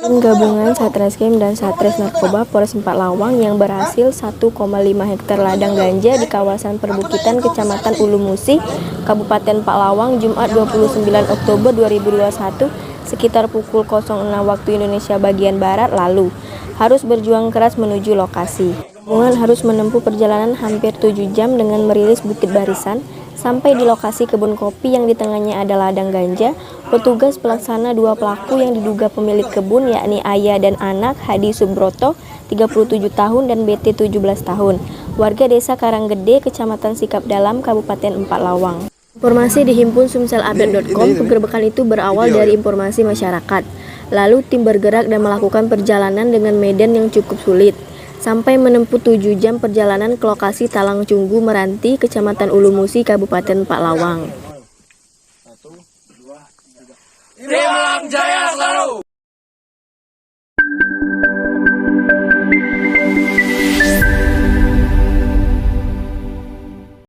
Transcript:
Tim gabungan Satreskrim dan Satres Narkoba Polres Empalawang yang berhasil 1,5 hektar ladang ganja di kawasan perbukitan Kecamatan Ulu Musi, Kabupaten Empalawang, Jumat 29 Oktober 2021 sekitar pukul 06 waktu Indonesia bagian Barat lalu. Harus berjuang keras menuju lokasi. Gabungan harus menempuh perjalanan hampir 7 jam dengan merilis bukit barisan. Sampai di lokasi kebun kopi yang di tengahnya ada ladang ganja, petugas pelaksana dua pelaku yang diduga pemilik kebun yakni ayah dan anak Hadi Subroto 37 tahun dan BT 17 tahun, warga desa Karanggede, Kecamatan Sikap Dalam, Kabupaten Empalawang. Informasi dihimpun sumselupdate.com. Penggerbekan itu berawal dari informasi masyarakat. Lalu tim bergerak dan melakukan perjalanan dengan medan yang cukup sulit. Sampai menempuh 7 jam perjalanan ke lokasi Talang Cunggu Meranti, Kecamatan Ulu Musi, Kabupaten Empalawang. 1, 2, 3.